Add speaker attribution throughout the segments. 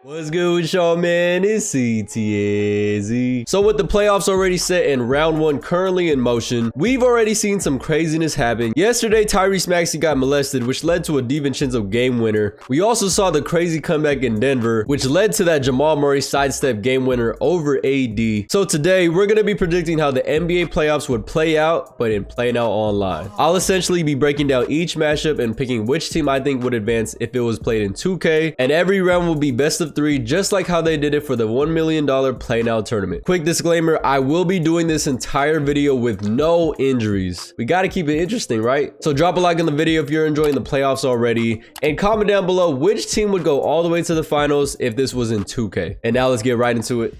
Speaker 1: What's good with y'all, man? It's CTZ. So with the playoffs already set and round one currently in motion, we've already seen some craziness happen. Yesterday, Tyrese Maxey got molested, which led to a DiVincenzo game winner. We also saw the crazy comeback in Denver, which led to that Jamal Murray sidestep game winner over AD. So today, we're going to be predicting how the NBA playoffs would play out, but in Play Now Online. I'll essentially be breaking down each matchup and picking which team I think would advance if it was played in 2K, and every round will be best of 3, just like how they did it for the $1 million Play Now tournament. Quick disclaimer, I will be doing this entire video with no injuries. We got to keep it interesting, right? So drop a like on the video if you're enjoying the playoffs already, and comment down below which team would go all the way to the finals if this was in 2K. And now let's get right into it.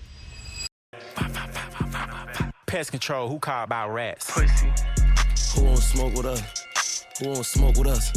Speaker 2: Pest control, who called about rats?
Speaker 3: Pussy. Who won't smoke with us? Who won't smoke with us?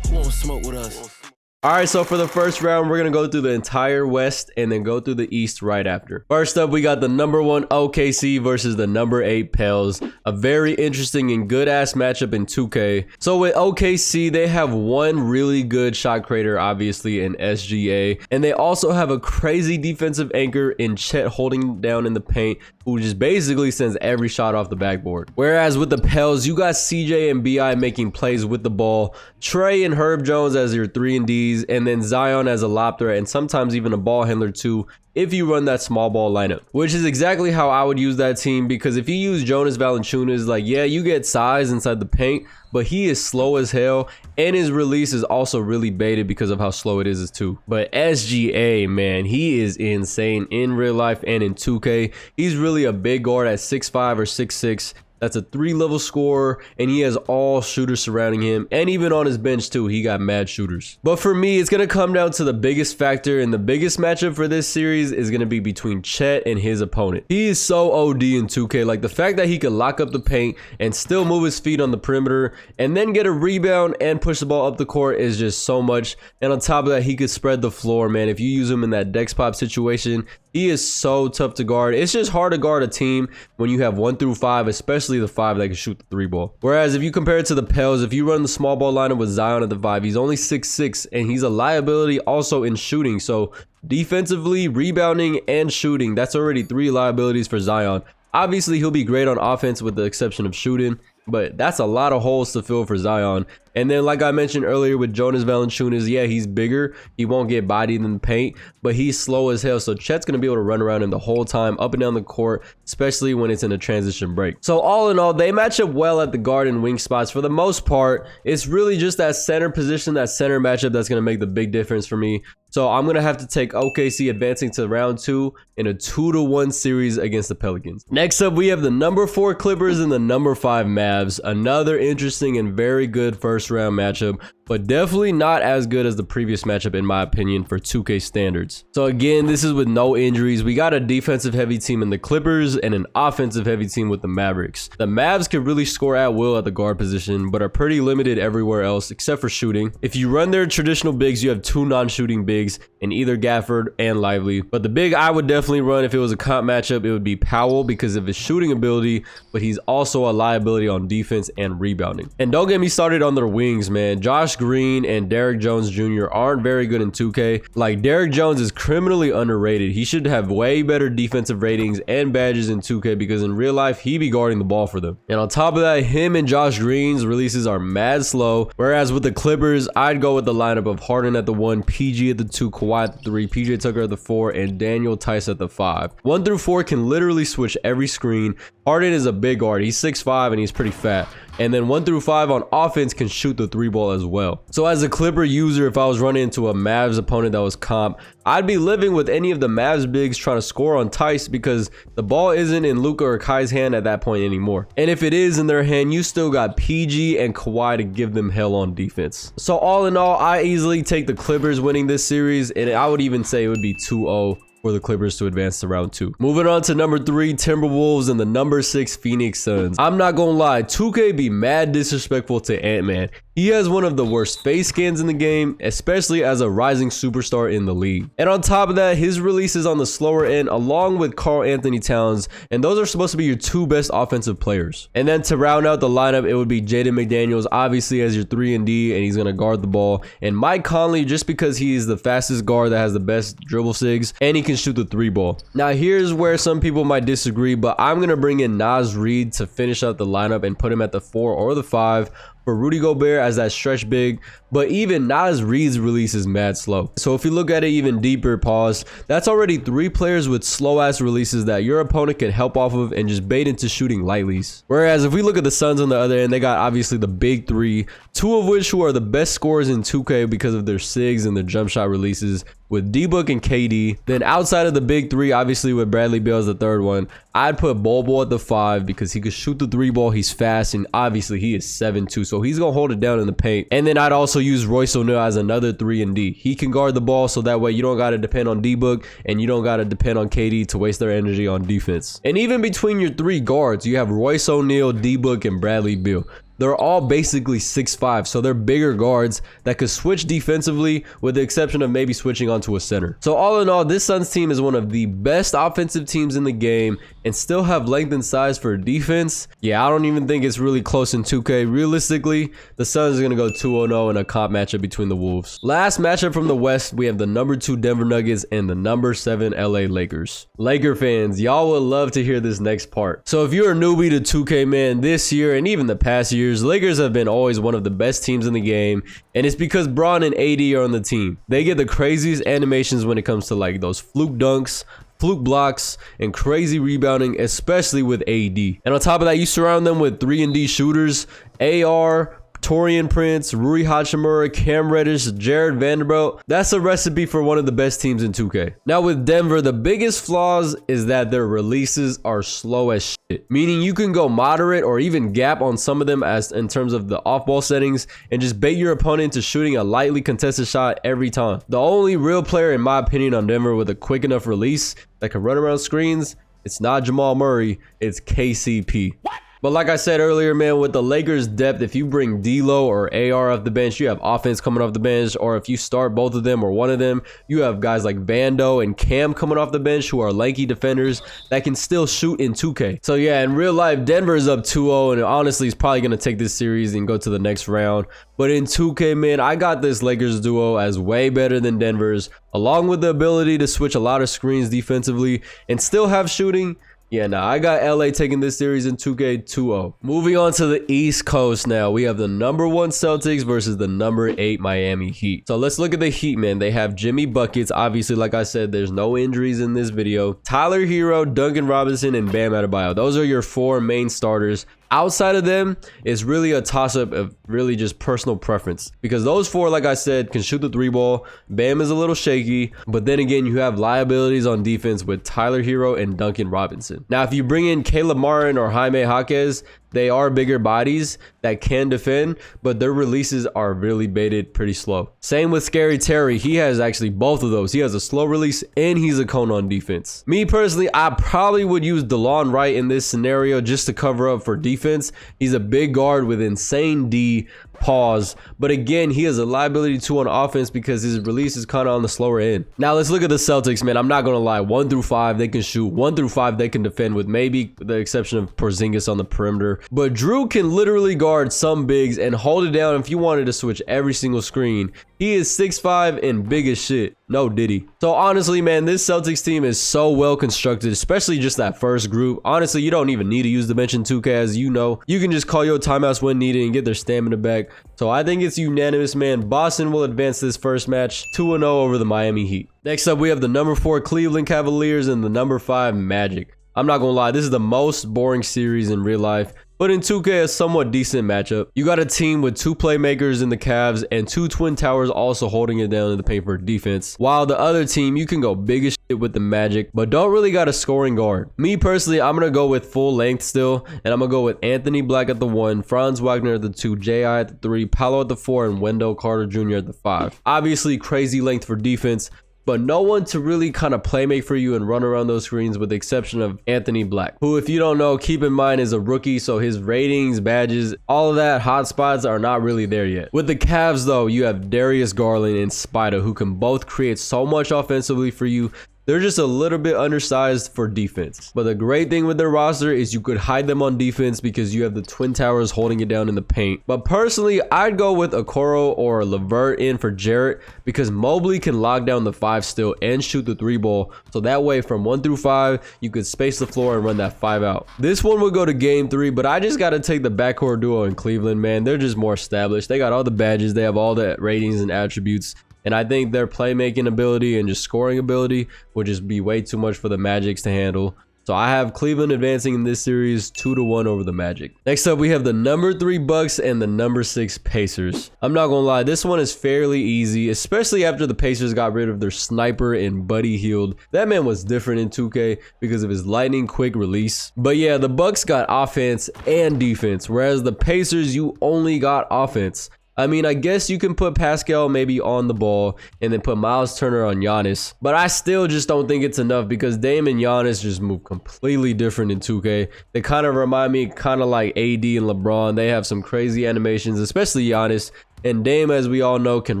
Speaker 3: Who won't smoke with us?
Speaker 1: All right, so for the first round, we're going to go through the entire West and then go through the East right after. First up, we got the number 1 OKC versus the number 8 Pels. A very interesting and good-ass matchup in 2K. So with OKC, they have one really good shot creator, obviously, in SGA. And they also have a crazy defensive anchor in Chet holding down in the paint, who just basically sends every shot off the backboard. Whereas with the Pels, you got CJ and BI making plays with the ball, Trey and Herb Jones as your 3 and Ds, and then Zion as a lob threat and sometimes even a ball handler too if you run that small ball lineup, which is exactly how I would use that team. Because if you use Jonas Valanciunas, like, yeah, you get size inside the paint, but he is slow as hell, and his release is also really baited because of how slow it is too. But SGA, man, he is insane in real life and in 2K. He's really a big guard at 6'5" or 6'6". That's a 3-level scorer, and he has all shooters surrounding him, and even on his bench too, he got mad shooters. But for me, it's going to come down to the biggest factor, and the biggest matchup for this series is going to be between Chet and his opponent. He is so OD in 2K. Like, the fact that he could lock up the paint and still move his feet on the perimeter and then get a rebound and push the ball up the court is just so much. And on top of that, he could spread the floor, man. If you use him in that Dex Pop situation, he is so tough to guard. It's just hard to guard a team when you have 1 through 5, especially the 5 that can shoot the 3 ball. Whereas if you compare it to the Pels, if you run the small ball lineup with Zion at the 5, he's only 6'6", and he's a liability also in shooting. So defensively, rebounding, and shooting, that's already 3 liabilities for Zion. Obviously, he'll be great on offense with the exception of shooting, but that's a lot of holes to fill for Zion. And then, like I mentioned earlier with Jonas Valanciunas, yeah, he's bigger. He won't get bodied in the paint, but he's slow as hell. So Chet's going to be able to run around him the whole time, up and down the court, especially when it's in a transition break. So all in all, they match up well at the guard and wing spots. For the most part, it's really just that center position, that center matchup that's going to make the big difference for me. So I'm going to have to take OKC advancing to round 2 in a 2-1 series against the Pelicans. Next up, we have the number 4 Clippers and the number 5 Mavs. Another interesting and very good first round matchup, but definitely not as good as the previous matchup in my opinion for 2K standards. So again, this is with no injuries. We got a defensive heavy team in the Clippers and an offensive heavy team with the Mavericks. The Mavs can really score at will at the guard position, but are pretty limited everywhere else except for shooting. If you run their traditional bigs, you have 2 non-shooting bigs in either Gafford and Lively. But the big I would definitely run if it was a comp matchup, it would be Powell because of his shooting ability, but he's also a liability on defense and rebounding. And don't get me started on their wings, man. Josh Green and Derrick Jones Jr. aren't very good in 2K. Like, Derrick Jones is criminally underrated. He should have way better defensive ratings and badges in 2K because in real life, he be guarding the ball for them. And on top of that, him and Josh Green's releases are mad slow. Whereas with the Clippers, I'd go with the lineup of Harden at the 1, PG at the 2, Kawhi at the 3, PJ Tucker at the 4, and Daniel Tice at the 5. 1 through 4 can literally switch every screen. Harden is a big guard. He's 6'5" and he's pretty fat. And then 1 through 5 on offense can shoot the 3 ball as well. So as a Clipper user, if I was running into a Mavs opponent that was comp, I'd be living with any of the Mavs bigs trying to score on Tice because the ball isn't in Luka or Kai's hand at that point anymore. And if it is in their hand, you still got PG and Kawhi to give them hell on defense. So all in all, I easily take the Clippers winning this series, and I would even say it would be 2-0 for the Clippers to advance to round 2. Moving on to number 3, Timberwolves and the number 6 Phoenix Suns. I'm not gonna lie, 2K be mad disrespectful to Ant-Man. He has one of the worst face scans in the game, especially as a rising superstar in the league. And on top of that, his release is on the slower end along with Karl Anthony Towns, and those are supposed to be your two best offensive players. And then to round out the lineup, it would be Jaden McDaniels, obviously as your 3-and-D, and he's going to guard the ball. And Mike Conley, just because he's the fastest guard that has the best dribble sigs, and he can shoot the 3-ball. Now here's where some people might disagree, but I'm going to bring in Naz Reid to finish out the lineup and put him at the 4 or the 5. For Rudy Gobert as that stretch big, but even Naz Reid's release is mad slow. So if you look at it even deeper, pause, that's already 3 players with slow ass releases that your opponent can help off of and just bait into shooting lightlies. Whereas if we look at the Suns on the other end, they got obviously the big 3, 2 of which who are the best scorers in 2K because of their SIGs and their jump shot releases with D-Book and KD. Then outside of the big 3, obviously with Bradley Beal as the 3rd one, I'd put Bol at the 5 because he could shoot the 3-ball, he's fast, and obviously he is 7'2", so he's gonna hold it down in the paint. And then I'd also use Royce O'Neal as another 3-and-D. He can guard the ball, so that way you don't gotta depend on D-Book and you don't gotta depend on KD to waste their energy on defense. And even between your 3 guards, you have Royce O'Neal, D-Book, and Bradley Beal. They're all basically 6'5", so they're bigger guards that could switch defensively with the exception of maybe switching onto a center. So all in all, this Suns team is one of the best offensive teams in the game and still have length and size for defense. Yeah, I don't even think it's really close in 2K. Realistically, the Suns are going to go 2-0 in a comp matchup between the Wolves. Last matchup from the West, we have the number 2 Denver Nuggets and the number 7 LA Lakers. Laker fans, y'all would love to hear this next part. So if you're a newbie to 2K, man, this year and even the past years, Lakers have been always one of the best teams in the game, and it's because Bron and AD are on the team. They get the craziest animations when it comes to like those fluke dunks, fluke blocks, and crazy rebounding, especially with AD. And on top of that, you surround them with 3-and-D shooters, AR, Torian Prince, Rui Hachimura, Cam Reddish, Jared Vanderbilt. That's a recipe for one of the best teams in 2K. Now with Denver, the biggest flaws is that their releases are slow as shit. Meaning you can go moderate or even gap on some of them as in terms of the off-ball settings and just bait your opponent into shooting a lightly contested shot every time. The only real player in my opinion on Denver with a quick enough release that can run around screens, it's not Jamal Murray, it's KCP. What? But like I said earlier, man, with the Lakers' depth, if you bring D'Lo or AR off the bench, you have offense coming off the bench. Or if you start both of them or one of them, you have guys like Vando and Cam coming off the bench who are lanky defenders that can still shoot in 2K. So yeah, in real life, Denver is up 2-0 and honestly is probably going to take this series and go to the next round. But in 2K, man, I got this Lakers duo as way better than Denver's, along with the ability to switch a lot of screens defensively and still have shooting. Yeah, nah, I got LA taking this series in 2K 2-0. Moving on to the East Coast now. We have the number 1 Celtics versus the number 8 Miami Heat. So let's look at the Heat, man. They have Jimmy Buckets. Obviously, like I said, there's no injuries in this video. Tyler Hero, Duncan Robinson, and Bam Adebayo. Those are your 4 main starters. Outside of them, it's really a toss-up of really just personal preference. Because those 4, like I said, can shoot the 3-ball. Bam is a little shaky. But then again, you have liabilities on defense with Tyler Hero and Duncan Robinson. Now, if you bring in Caleb Martin or Jaime Jaquez, they are bigger bodies that can defend, but their releases are really baited pretty slow. Same with Scary Terry. He has actually both of those. He has a slow release and he's a cone on defense. Me personally, I probably would use DeLon Wright in this scenario just to cover up for defense. He's a big guard with insane D. Pause. But again, he has a liability too on offense because his release is kind of on the slower end. Now let's look at the Celtics, man. I'm not gonna lie, 1 through 5 they can shoot, 1 through 5 they can defend, with maybe the exception of Porzingis on the perimeter. But Drew can literally guard some bigs and hold it down if you wanted to switch every single screen. He is 6'5" and big as shit. No diddy. So honestly, man, this Celtics team is so well constructed, especially just that first group. Honestly, you don't even need to use the bench in 2K, as you know. You can just call your timeouts when needed and get their stamina back. So I think it's unanimous, man. Boston will advance this first match 2-0 over the Miami Heat. Next up, we have the number 4 Cleveland Cavaliers and the number 5 Magic. I'm not gonna lie, this is the most boring series in real life. But in 2K, a somewhat decent matchup. You got a team with 2 playmakers in the Cavs and 2 twin towers also holding it down in the paint for defense. While the other team, you can go big as shit with the Magic, but don't really got a scoring guard. Me personally, I'm gonna go with full length still, and I'm gonna go with Anthony Black at the 1, Franz Wagner at the 2, J.I. at the 3, Paolo at the 4, and Wendell Carter Jr. at the 5. Obviously, crazy length for defense, but no one to really kind of play make for you and run around those screens with the exception of Anthony Black, who, if you don't know, keep in mind is a rookie, so his ratings, badges, all of that, hot spots are not really there yet. With the Cavs though, you have Darius Garland and Spider, who can both create so much offensively for you. They're just a little bit undersized for defense. But the great thing with their roster is you could hide them on defense because you have the Twin Towers holding it down in the paint. But personally, I'd go with Okoro or Levert in for Jarrett because Mobley can lock down the 5 still and shoot the 3 ball. So that way from 1 through 5, you could space the floor and run that 5 out. This one would go to game 3, but I just got to take the backcourt duo in Cleveland, man. They're just more established. They got all the badges. They have all the ratings and attributes. And I think their playmaking ability and just scoring ability would just be way too much for the Magics to handle. So I have Cleveland advancing in this series 2-1 over the Magic. Next up, we have the number 3 Bucks and the number 6 Pacers. I'm not gonna lie, this one is fairly easy, especially after the Pacers got rid of their sniper and Buddy Hield. That man was different in 2K because of his lightning quick release. But yeah, the Bucks got offense and defense, whereas the Pacers, you only got offense. I mean, I guess you can put Pascal maybe on the ball and then put Miles Turner on Giannis. But I still just don't think it's enough because Dame and Giannis just move completely different in 2K. They kind of remind me kind of like AD and LeBron. They have some crazy animations, especially Giannis. And Dame, as we all know, can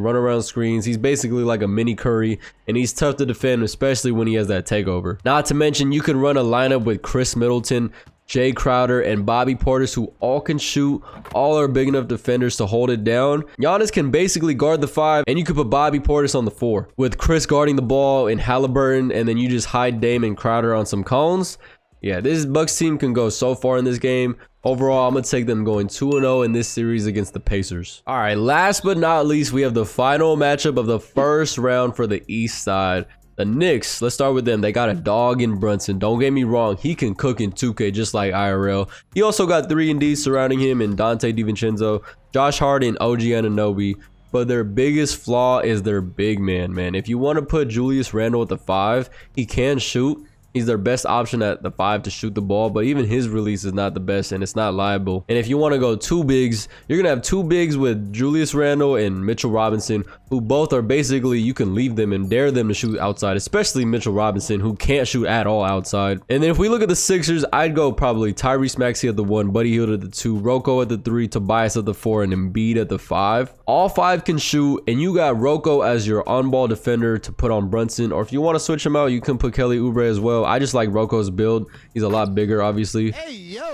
Speaker 1: run around screens. He's basically like a mini Curry, and he's tough to defend, especially when he has that takeover. Not to mention, you can run a lineup with Chris Middleton, Jay Crowder, and Bobby Portis, who all can shoot, all are big enough defenders to hold it down. Giannis can basically guard the 5, and you could put Bobby Portis on the 4. With Chris guarding the ball and Halliburton, and then you just hide Dame and Crowder on some cones. Yeah, this Bucks team can go so far in this game. Overall, I'm going to take them going 2-0 in this series against the Pacers. All right, last but not least, we have the final matchup of the first round for the East side. The Knicks, let's start with them. They got a dog in Brunson. Don't get me wrong, he can cook in 2K just like IRL. He also got 3-and-D surrounding him in Dante DiVincenzo, Josh Hart, and OG Anunoby. But their biggest flaw is their big man. If you want to put Julius Randle at the 5, he can shoot. He's their best option at the 5 to shoot the ball, but even his release is not the best and it's not liable. And if you want to go 2 bigs, you're going to have 2 bigs with Julius Randle and Mitchell Robinson, who both are basically, you can leave them and dare them to shoot outside, especially Mitchell Robinson, who can't shoot at all outside. And then if we look at the Sixers, I'd go probably Tyrese Maxey at the 1, Buddy Hield at the 2, Rocco at the 3, Tobias at the 4, and Embiid at the 5. All 5 can shoot, and you got Rocco as your on-ball defender to put on Brunson, or if you want to switch him out, you can put Kelly Oubre as well. I just like Rocco's build. He's a lot bigger, obviously.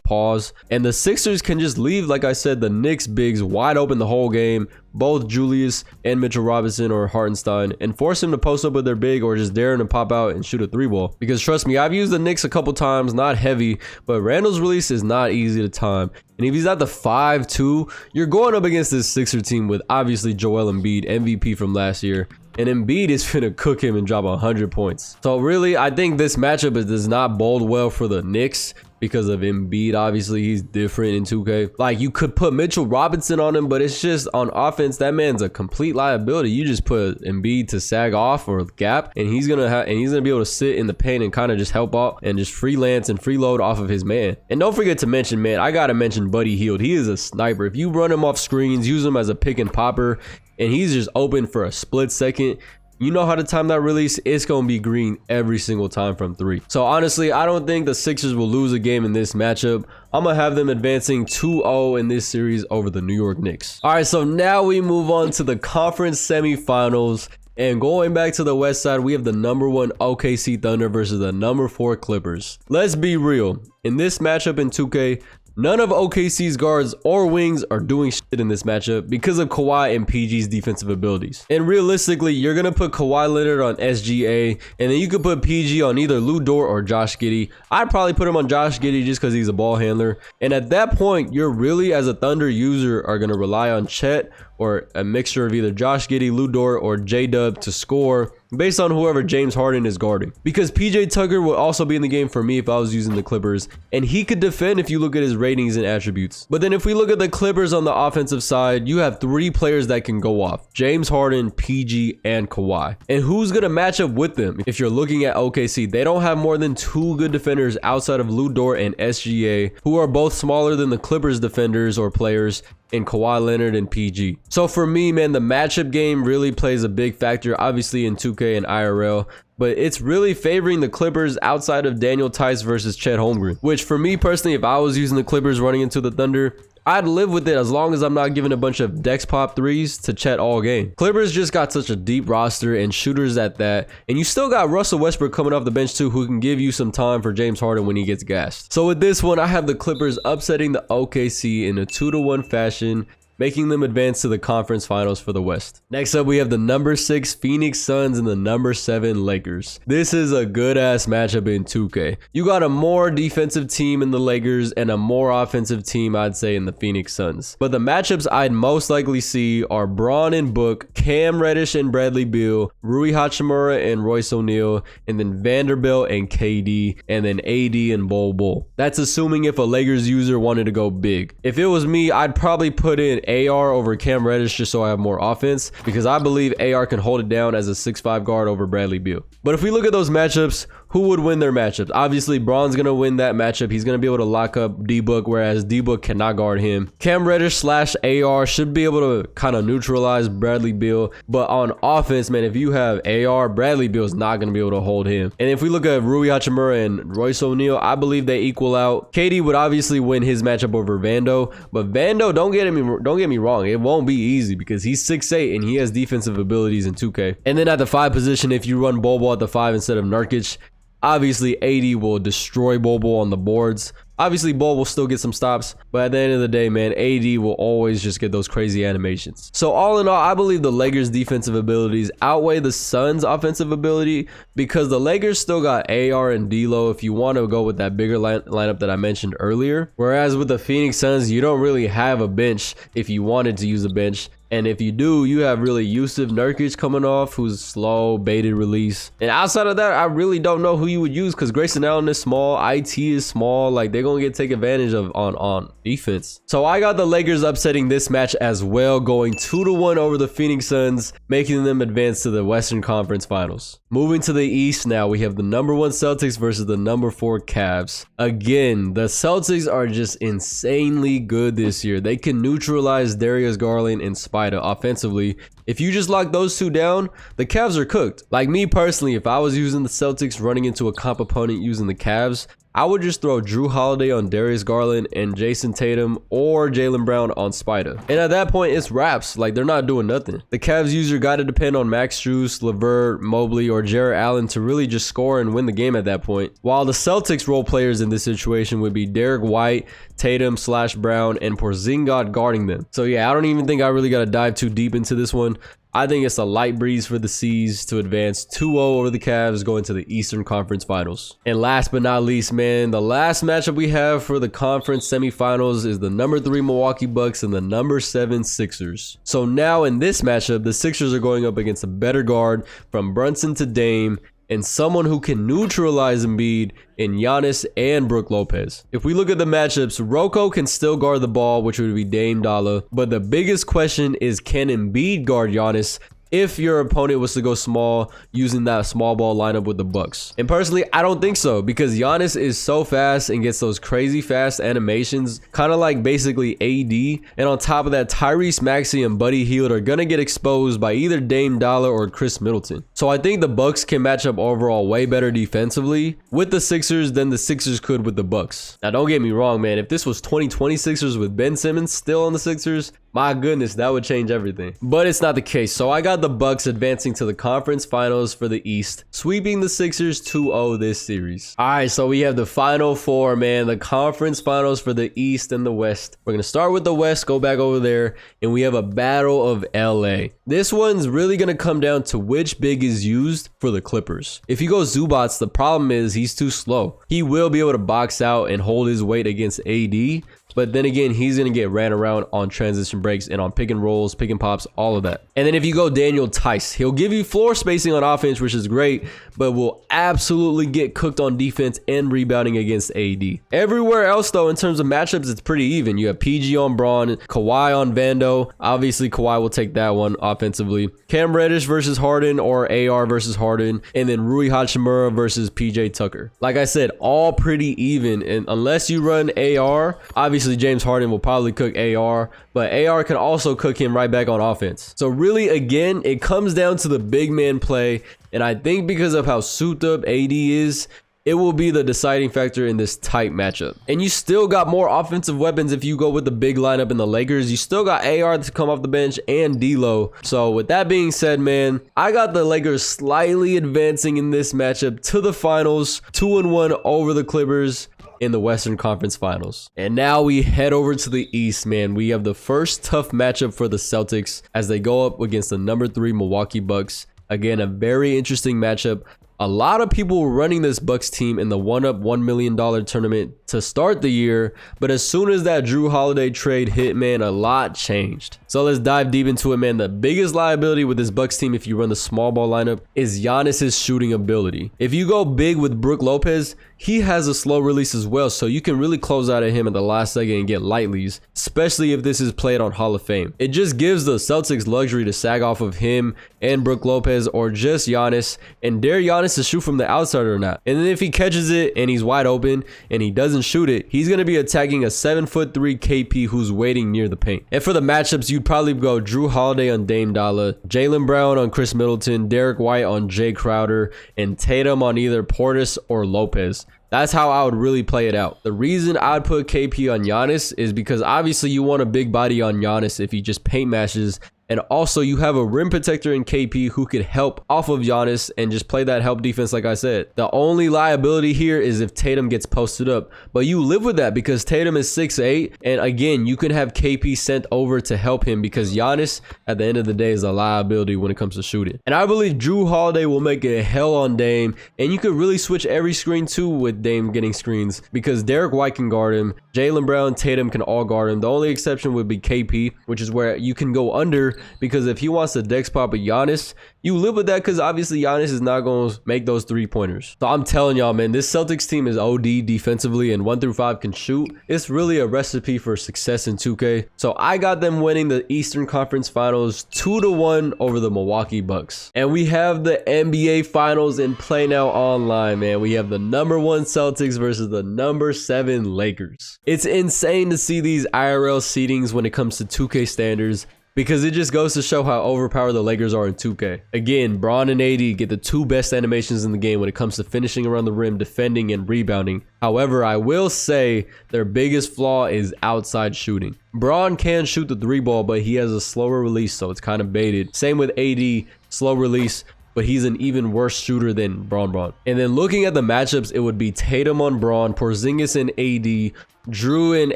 Speaker 1: Pause. And the Sixers can just leave, like I said, the Knicks bigs wide open the whole game, both Julius and Mitchell Robinson or Hartenstein, and force him to post up with their big or just dare him to pop out and shoot a 3-ball. Because trust me, I've used the Knicks a couple times, not heavy, but Randall's release is not easy to time. And if he's at the 5-2, you're going up against this Sixer team with obviously Joel Embiid, MVP from last year. And Embiid is finna cook him and drop 100 points. So really, I think this matchup does not bode well for the Knicks because of Embiid. Obviously, he's different in 2K. Like, you could put Mitchell Robinson on him, but it's just on offense, that man's a complete liability. You just put Embiid to sag off or gap, and he's gonna be able to sit in the paint and kind of just help out and just freelance and freeload off of his man. And don't forget to mention, man, I gotta mention Buddy Hield. He is a sniper. If you run him off screens, use him as a pick and popper, and he's just open for a split second, you know how to time that release. It's going to be green every single time from 3. So honestly, I don't think the Sixers will lose a game in this matchup. I'm going to have them advancing 2-0 in this series over the New York Knicks. All right, so now we move on to the conference semifinals. And going back to the West side, we have the number 1 OKC Thunder versus the number 4 Clippers. Let's be real. In this matchup in 2K, none of OKC's guards or wings are doing shit in this matchup because of Kawhi and PG's defensive abilities. And realistically, you're going to put Kawhi Leonard on SGA, and then you could put PG on either Lou Dort or Josh Giddey. I'd probably put him on Josh Giddey just because he's a ball handler. And at that point, you're really, as a Thunder user, are going to rely on Chet or a mixture of either Josh Giddey, Lou Dort, or J-Dub to score based on whoever James Harden is guarding. Because PJ Tucker will also be in the game for me if I was using the Clippers, and he could defend if you look at his ratings and attributes. But then if we look at the Clippers on the offensive side, you have 3 players that can go off: James Harden, PG, and Kawhi. And who's going to match up with them? If you're looking at OKC, they don't have more than 2 good defenders outside of Lou Dort and SGA, who are both smaller than the Clippers defenders or players. and Kawhi Leonard and PG. So for me, man, the matchup game really plays a big factor, obviously in 2K and IRL, but it's really favoring the Clippers outside of Daniel Tice versus Chet Holmgren, which for me personally, if I was using the Clippers running into the Thunder, I'd live with it as long as I'm not giving a bunch of Dex Pop threes to Chet all game. Clippers just got such a deep roster and shooters at that. And you still got Russell Westbrook coming off the bench too, who can give you some time for James Harden when he gets gassed. So with this one, I have the Clippers upsetting the OKC in a 2-1 fashion, making them advance to the conference finals for the West. Next up, we have the number 6 Phoenix Suns and the number 7 Lakers. This is a good ass matchup in 2K. You got a more defensive team in the Lakers and a more offensive team, I'd say, in the Phoenix Suns. But the matchups I'd most likely see are Braun and Book, Cam Reddish and Bradley Beal, Rui Hachimura and Royce O'Neal, and then Vanderbilt and KD, and then AD and Bol Bol. That's assuming if a Lakers user wanted to go big. If it was me, I'd probably put in AR over Cam Reddish just so I have more offense, because I believe AR can hold it down as a 6'5 guard over Bradley Beal. But if we look at those matchups, who would win their matchups? Obviously, Braun's going to win that matchup. He's going to be able to lock up D-Book, whereas D-Book cannot guard him. Cam Reddish slash AR should be able to kind of neutralize Bradley Beal. But on offense, man, if you have AR, Bradley Beal's not going to be able to hold him. And if we look at Rui Hachimura and Royce O'Neal, I believe they equal out. KD would obviously win his matchup over Vando. But Vando, don't get me wrong, it won't be easy because he's 6'8 and he has defensive abilities in 2K. And then at the 5 position, if you run Bol Bol at the 5 instead of Nurkic, obviously AD will destroy Bol Bol on the boards. Obviously, Bol will still get some stops, but at the end of the day, man, AD will always just get those crazy animations. So all in all, I believe the Lakers' defensive abilities outweigh the Suns' offensive ability because the Lakers still got AR and D'Lo if you want to go with that bigger lineup that I mentioned earlier. Whereas with the Phoenix Suns, you don't really have a bench if you wanted to use a bench. And if you do, you have really Yusuf Nurkic coming off, who's slow, baited release. And outside of that, I really don't know who you would use because Grayson Allen is small, IT is small. Like, they're going to take advantage of on defense. So I got the Lakers upsetting this match as well, going 2-1 over the Phoenix Suns, making them advance to the Western Conference Finals. Moving to the East now, we have the number 1 Celtics versus the number 4 Cavs. Again, the Celtics are just insanely good this year. They can neutralize Darius Garland and Spider offensively. If you just lock those two down, the Cavs are cooked. Like me personally, if I was using the Celtics running into a comp opponent using the Cavs, I would just throw Drew Holiday on Darius Garland and Jason Tatum or Jaylen Brown on Spider. And at that point, it's wraps. Like, they're not doing nothing. The Cavs user got to depend on Max Strus, LeVert, Mobley, or Jarrett Allen to really just score and win the game at that point. While the Celtics role players in this situation would be Derek White, Tatum / Brown, and Porzingis guarding them. So yeah, I don't even think I really got to dive too deep into this one. I think it's a light breeze for the C's to advance 2-0 over the Cavs going to the Eastern Conference Finals. And last but not least, man, the last matchup we have for the conference semifinals is the number 3 Milwaukee Bucks and the number 7 Sixers. So now in this matchup, the Sixers are going up against a better guard from Brunson to Dame and someone who can neutralize Embiid in Giannis and Brook Lopez. If we look at the matchups, Rocco can still guard the ball, which would be Dame Dollar. But the biggest question is, can Embiid guard Giannis if your opponent was to go small using that small ball lineup with the Bucks? And personally, I don't think so, because Giannis is so fast and gets those crazy fast animations, kind of like basically AD. And on top of that, Tyrese Maxey and Buddy Hield are gonna get exposed by either Dame Dollar or Chris Middleton. So I think the Bucks can match up overall way better defensively with the Sixers than the Sixers could with the Bucks. Now don't get me wrong, man, if this was 2020 Sixers with Ben Simmons still on the Sixers, my goodness, that would change everything. But it's not the case. So I got the Bucks advancing to the conference finals for the East, sweeping the Sixers 2-0 this series. All right, so we have the final 4, man, the conference finals for the East and the West. We're going to start with the West, go back over there, and we have a battle of LA. This one's really going to come down to which big is used for the Clippers. If you go Zubats, the problem is he's too slow. He will be able to box out and hold his weight against AD, but then again, he's going to get ran around on transition breaks and on pick and rolls, pick and pops, all of that. And then if you go Daniel Tice, he'll give you floor spacing on offense, which is great, but will absolutely get cooked on defense and rebounding against AD. Everywhere else though, in terms of matchups, it's pretty even. You have PG on Braun, Kawhi on Vando. Obviously Kawhi will take that one offensively. Cam Reddish versus Harden or AR versus Harden, and then Rui Hachimura versus PJ Tucker. Like I said, all pretty even, and unless you run AR, obviously James Harden will probably cook AR, but AR can also cook him right back on offense. So really, again, it comes down to the big man play, and I think because of how souped up AD is, it will be the deciding factor in this tight matchup. And you still got more offensive weapons if you go with the big lineup in the Lakers. You still got AR to come off the bench and D'Lo. So with that being said, man, I got the Lakers slightly advancing in this matchup to the finals, 2-1 over the Clippers in the Western Conference Finals. And now we head over to the East, man. We have the first tough matchup for the Celtics as they go up against the number 3 Milwaukee Bucks. Again, a very interesting matchup. A lot of people were running this Bucks team in the one-up $1 million tournament to start the year, but as soon as that Drew Holiday trade hit, man, a lot changed. So let's dive deep into it, man. The biggest liability with this Bucks team, if you run the small ball lineup, is Giannis's shooting ability. If you go big with Brook Lopez, he has a slow release as well, so you can really close out at him at the last second and get lightlies, especially if this is played on Hall of Fame. It just gives the Celtics luxury to sag off of him and Brook Lopez or just Giannis and dare Giannis to shoot from the outside or not. And then if he catches it and he's wide open and he doesn't shoot it, he's going to be attacking a 7'3" KP who's waiting near the paint. And for the matchups, you'd probably go Drew Holiday on Dame Dollar, Jaylen Brown on Chris Middleton, Derek White on Jay Crowder, and Tatum on either Portis or Lopez. That's how I would really play it out. The reason I'd put KP on Giannis is because obviously you want a big body on Giannis if he just paint mashes. And also you have a rim protector in KP who could help off of Giannis and just play that help defense like I said. The only liability here is if Tatum gets posted up. But you live with that because Tatum is 6'8". And again, you can have KP sent over to help him because Giannis, at the end of the day, is a liability when it comes to shooting. And I believe Drew Holiday will make it hell on Dame. And you could really switch every screen too with Dame getting screens because Derek White can guard him. Jaylen Brown, Tatum can all guard him. The only exception would be KP, which is where you can go under because if he wants to dex pop a Giannis, you live with that because obviously Giannis is not going to make those 3-pointers. So I'm telling y'all, man, this Celtics team is OD defensively and 1 through 5 can shoot. It's really a recipe for success in 2K. So I got them winning the Eastern Conference Finals 2-1 over the Milwaukee Bucks. And we have the NBA Finals in play now online, man. We have the number 1 Celtics versus the number 7 Lakers. It's insane to see these IRL seedings when it comes to 2K standards, because it just goes to show how overpowered the Lakers are in 2K. Again, Braun and AD get the 2 best animations in the game when it comes to finishing around the rim, defending, and rebounding. However, I will say their biggest flaw is outside shooting. Braun can shoot the 3-ball, but he has a slower release, so it's kind of baited. Same with AD, slow release, but he's an even worse shooter than Braun. And then looking at the matchups, it would be Tatum on Braun, Porzingis and AD, Drew and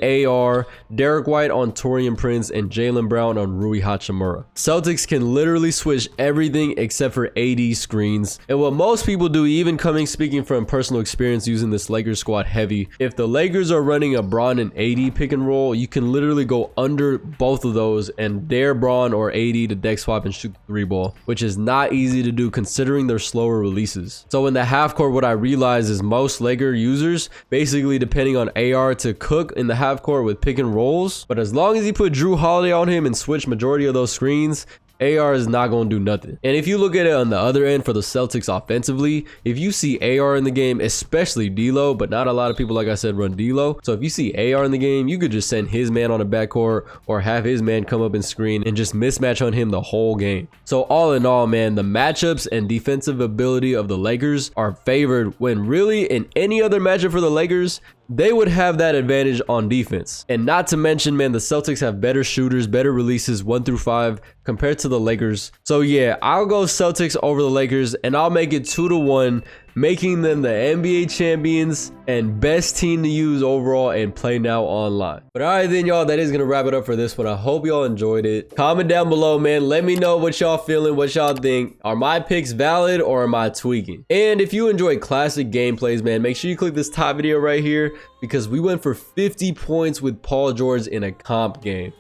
Speaker 1: AR, Derek White on Taurean Prince, and Jaylen Brown on Rui Hachimura. Celtics can literally switch everything except for AD screens. And what most people do, even speaking from personal experience using this Lakers squad heavy, if the Lakers are running a Braun and AD pick and roll, you can literally go under both of those and dare Braun or AD to deck swap and shoot the 3-ball, which is not easy to do considering their slower releases. So in the half court, what I realized is most Laker users basically depending on AR to cook in the half court with pick and rolls, but as long as you put Drew Holiday on him and switch majority of those screens, AR is not going to do nothing. And if you look at it on the other end for the Celtics offensively, if you see AR in the game, especially D'Lo, but not a lot of people, like I said, run D'Lo. So if you see AR in the game, you could just send his man on the backcourt or have his man come up and screen and just mismatch on him the whole game. So all in all, man, the matchups and defensive ability of the Lakers are favored when really in any other matchup for the Lakers, they would have that advantage on defense. And not to mention, man, the Celtics have better shooters, better releases 1 through 5 compared to the Lakers. So yeah, I'll go Celtics over the Lakers and I'll make it 2-1, making them the NBA champions and best team to use overall and play now online. But all right then, y'all, that is gonna wrap it up for this one. I hope y'all enjoyed it. Comment down below, man. Let me know what y'all feeling, what y'all think. Are my picks valid or am I tweaking? And if you enjoy classic gameplays, man, make sure you click this top video right here because we went for 50 points with Paul George in a comp game.